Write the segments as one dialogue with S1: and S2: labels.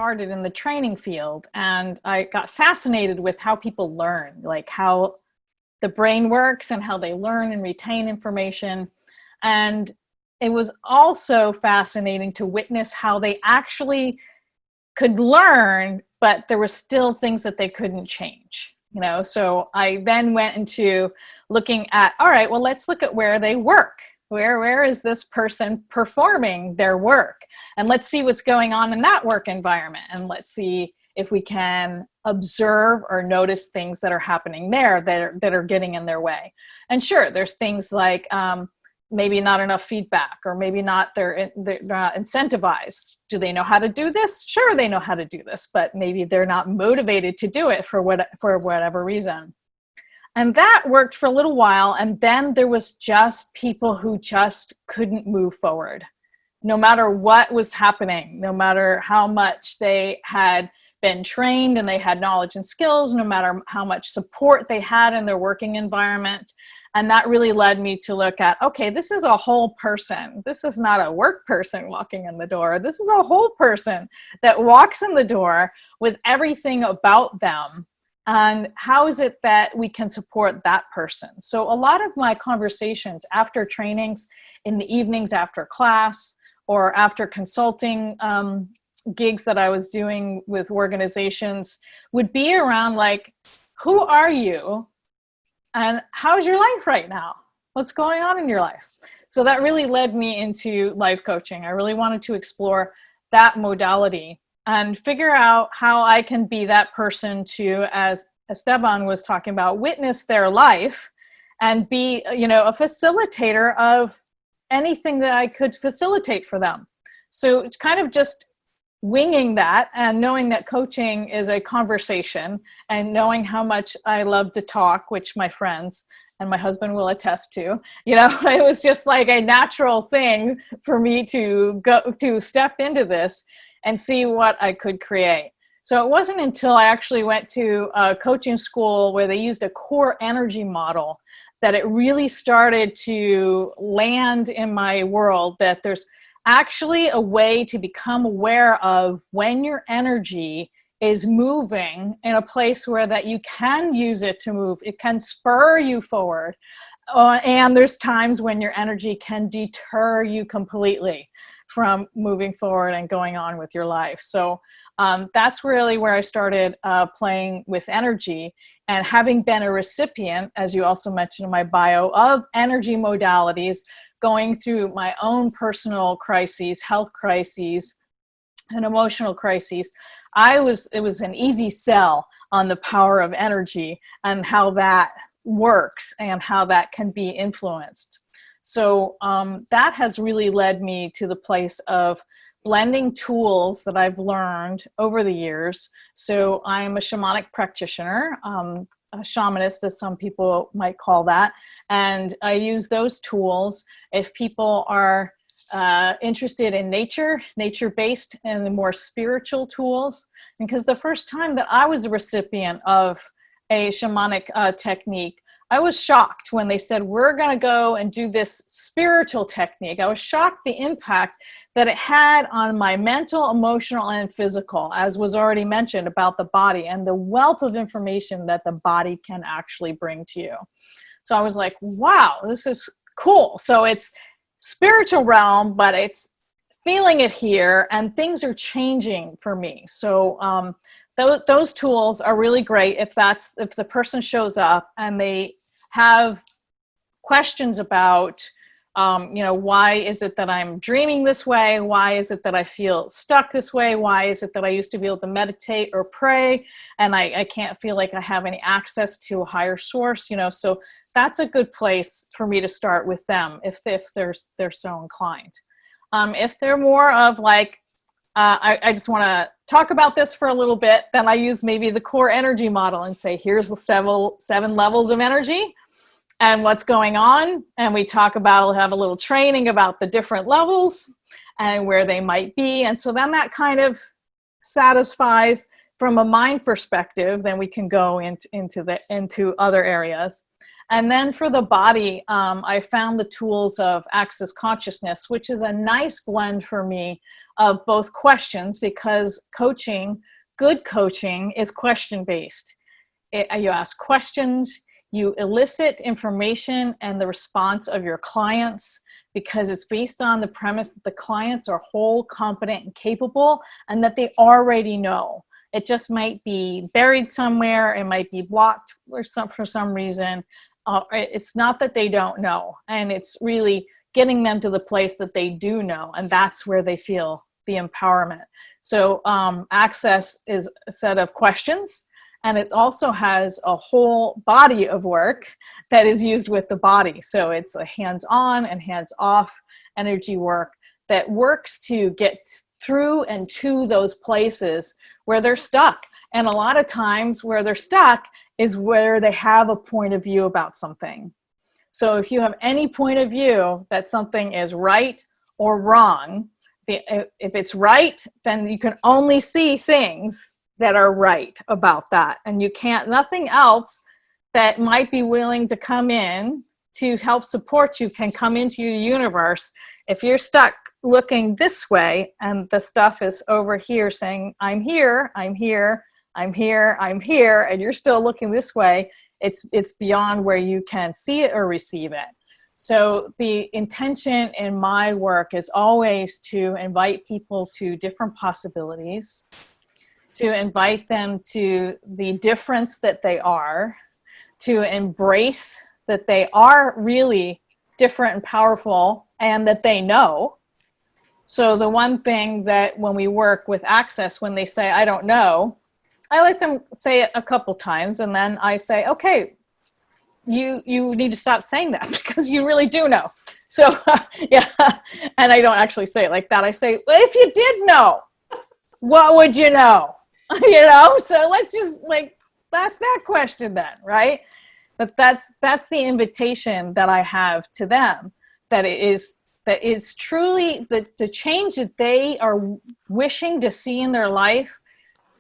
S1: started in the training field, and I got fascinated with how people learn, like how the brain works and how they learn and retain information. And it was also fascinating to witness how they actually could learn, but there were still things that they couldn't change. So I then went into looking at, all right, well, let's look at where they work. Where is this person performing their work? And let's see what's going on in that work environment. And let's see if we can observe or notice things that are happening there that are getting in their way. And sure, there's things like maybe not enough feedback, or maybe they're not incentivized. Do they know how to do this? Sure, they know how to do this, but maybe they're not motivated to do it for whatever reason. And that worked for a little while. And then there was just people who just couldn't move forward, no matter what was happening, no matter how much they had been trained and they had knowledge and skills, no matter how much support they had in their working environment. And that really led me to look at, okay, this is a whole person. This is not a work person walking in the door. This is a whole person that walks in the door with everything about them. And how is it that we can support that person? So a lot of my conversations after trainings, in the evenings after class, or after consulting gigs that I was doing with organizations, would be around like, who are you? And how's your life right now? What's going on in your life? So that really led me into life coaching. I really wanted to explore that modality and figure out how I can be that person to, as Esteban was talking about, witness their life and be, a facilitator of anything that I could facilitate for them. So it's kind of just winging that, and knowing that coaching is a conversation, and knowing how much I love to talk, which my friends and my husband will attest to. It was just like a natural thing for me to go to step into this and see what I could create. So it wasn't until I actually went to a coaching school where they used a core energy model that it really started to land in my world that there's actually a way to become aware of when your energy is moving in a place where that you can use it to move. It can spur you forward. And there's times when your energy can deter you completely from moving forward and going on with your life. So that's really where I started playing with energy. And having been a recipient, as you also mentioned in my bio, of energy modalities, going through my own personal crises, health crises, and emotional crises, it was an easy sell on the power of energy and how that works and how that can be influenced. So that has really led me to the place of blending tools that I've learned over the years. So I'm a shamanic practitioner, a shamanist, as some people might call that. And I use those tools if people are interested in nature-based and the more spiritual tools. Because the first time that I was a recipient of a shamanic technique, I was shocked when they said, we're going to go and do this spiritual technique. I was shocked the impact that it had on my mental, emotional, and physical, as was already mentioned about the body and the wealth of information that the body can actually bring to you. So I was like, wow, this is cool. So it's spiritual realm, but it's feeling it here, and things are changing for me. So those tools are really great if the person shows up and they have questions about, why is it that I'm dreaming this way? Why is it that I feel stuck this way? Why is it that I used to be able to meditate or pray and I can't feel like I have any access to a higher source? So that's a good place for me to start with them if they're so inclined. If they're more of like, I just want to talk about this for a little bit, then I use maybe the core energy model and say, here's the seven levels of energy and what's going on. And we have a little training about the different levels and where they might be. And so then that kind of satisfies from a mind perspective. Then we can go into other areas. And then for the body, I found the tools of Access Consciousness, which is a nice blend for me of both questions, because coaching, good coaching, is question-based. You ask questions, you elicit information and the response of your clients, because it's based on the premise that the clients are whole, competent, and capable, and that they already know. It just might be buried somewhere, it might be blocked for some reason. It's not that they don't know, and it's really getting them to the place that they do know, and that's where they feel the empowerment. So Access is a set of questions, and it also has a whole body of work that is used with the body. So it's a hands-on and hands-off energy work that works to get through and to those places where they're stuck. And a lot of times where they're stuck is where they have a point of view about something. So if you have any point of view that something is right or wrong, if it's right, then you can only see things that are right about that. And you can't, nothing else that might be willing to come in to help support you can come into your universe. If you're stuck looking this way and the stuff is over here saying, I'm here, I'm here, I'm here, I'm here, and you're still looking this way, it's beyond where you can see it or receive it. So the intention in my work is always to invite people to different possibilities, to invite them to the difference that they are, to embrace that they are really different and powerful, and that they know. So the one thing that when we work with Access, when they say, I don't know, I let them say it a couple times, and then I say, okay, you need to stop saying that, because you really do know. So yeah, and I don't actually say it like that. I say, well, if you did know, what would you know? You know, so let's just ask that question then, right? But that's the invitation that I have to them, that it's truly the change that they are wishing to see in their life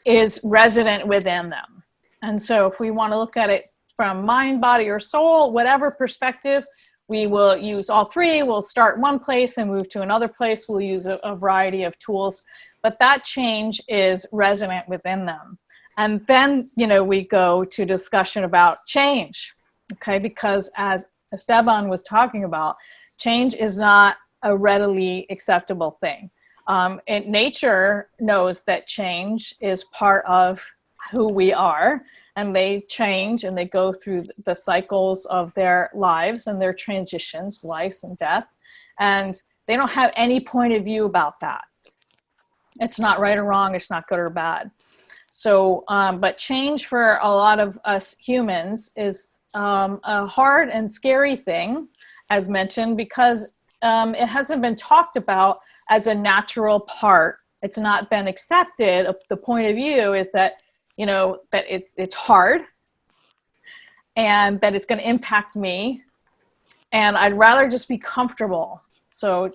S1: is resident within them. And so if we want to look at it from mind, body, or soul, whatever perspective, we will use all three. We'll start one place and move to another place. We'll use a variety of tools, but that change is resonant within them. And then, you know, we go to discussion about change, okay? Because as Esteban was talking about, change is not a readily acceptable thing. And nature knows that change is part of who we are, and they change and they go through the cycles of their lives and their transitions, life and death, and they don't have any point of view about that. It's not right or wrong, it's not good or bad. So, but change for a lot of us humans is a hard and scary thing, as mentioned, because it hasn't been talked about as a natural part. It's not been accepted. The point of view is that, you know, that it's hard and that it's going to impact me, and I'd rather just be comfortable. So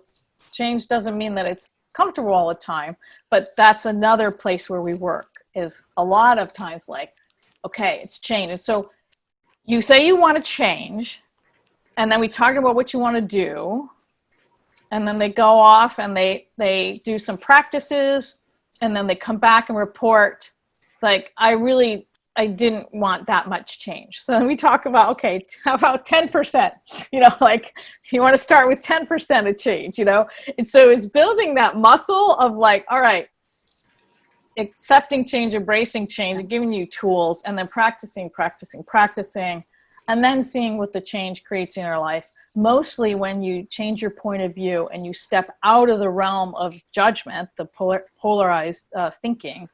S1: change doesn't mean that it's comfortable all the time, but that's another place where we work, is a lot of times like, okay, it's change. And so you say you want to change, and then we talk about what you want to do, and then they go off and they do some practices, and then they come back and report like, I didn't want that much change. So then we talk about, okay, how about 10%? You know, like, you want to start with 10% of change, you know? And so it's building that muscle of like, all right, accepting change, embracing change, and giving you tools, and then practicing, and then seeing what the change creates in your life. Mostly when you change your point of view and you step out of the realm of judgment, the polarized thinking,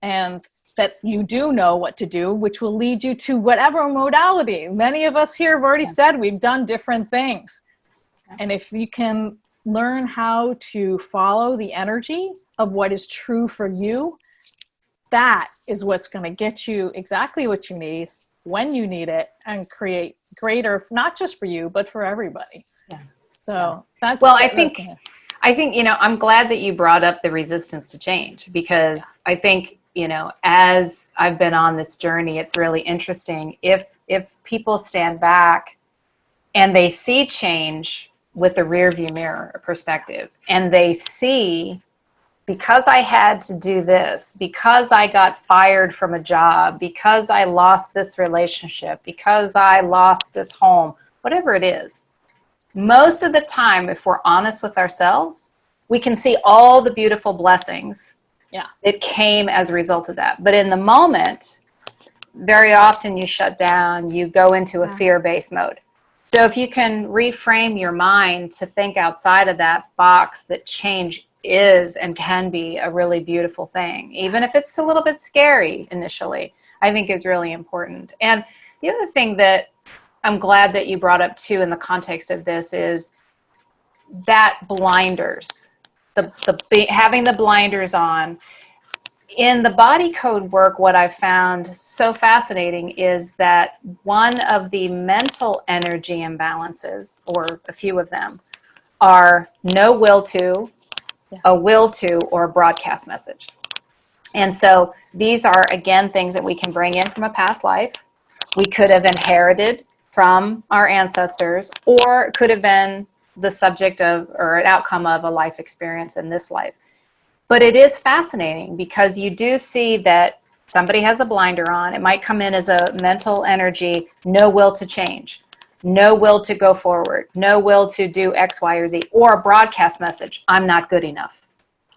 S1: and that you do know what to do, which will lead you to whatever modality. Many of us here have already said we've done different things. And if you can learn how to follow the energy of what is true for you, that is what's going to get you exactly what you need when you need it, and create greater, not just for you, but for everybody. Yeah. So that's,
S2: well, I think, you know, I'm glad that you brought up the resistance to change, because I think, you know, as I've been on this journey, it's really interesting. If if people stand back and they see change with the rear view mirror perspective, and they see, because I had to do this, because I got fired from a job, because I lost this relationship, because I lost this home, whatever it is, most of the time, if we're honest with ourselves, we can see all the beautiful blessings that came as a result of that. But in the moment, very often you shut down, you go into a fear-based mode. So if you can reframe your mind to think outside of that box, that change is and can be a really beautiful thing, even if it's a little bit scary initially, I think is really important. And the other thing that I'm glad that you brought up too in the context of this is that blinders, having the blinders on. In the body code work, what I've found so fascinating is that one of the mental energy imbalances, or a few of them, are no will to, a will to, or a broadcast message. And so these are, again, things that we can bring in from a past life. We could have inherited from our ancestors, or it could have been the subject of or an outcome of a life experience in this life. But it is fascinating because you do see that somebody has a blinder on. It might come in as a mental energy, no will to change, no will to go forward, no will to do X, Y, or Z, or a broadcast message, I'm not good enough.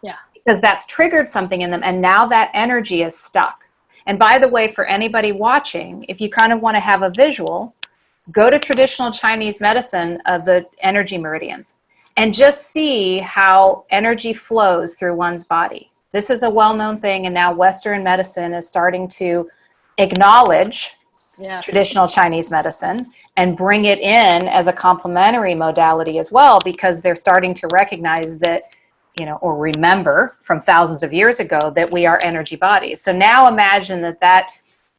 S1: Yeah.
S2: Because that's triggered something in them, and now that energy is stuck. And by the way, for anybody watching, if you kind of want to have a visual, go to traditional Chinese medicine of the energy meridians and just see how energy flows through one's body. This is a well-known thing, and now Western medicine is starting to acknowledge traditional Chinese medicine and bring it in as a complementary modality as well, because they're starting to recognize that, or remember from thousands of years ago that we are energy bodies. So now imagine that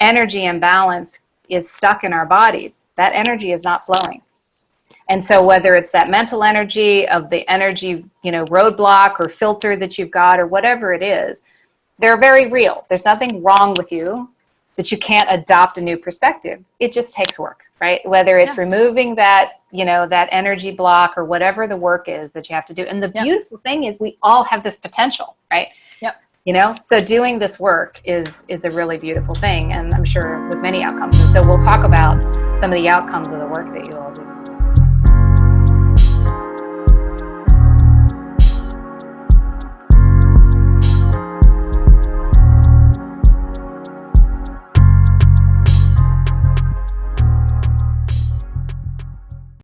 S2: energy imbalance is stuck in our bodies. That energy is not flowing. And so whether it's that mental energy of the energy, roadblock or filter that you've got or whatever it is, they're very real. There's nothing wrong with you that you can't adopt a new perspective. It just takes work, right? Whether it's removing that, that energy block or whatever the work is that you have to do. And the beautiful thing is we all have this potential, right? So doing this work is a really beautiful thing, and I'm sure with many outcomes. And so we'll talk about some of the outcomes of the work that you all do.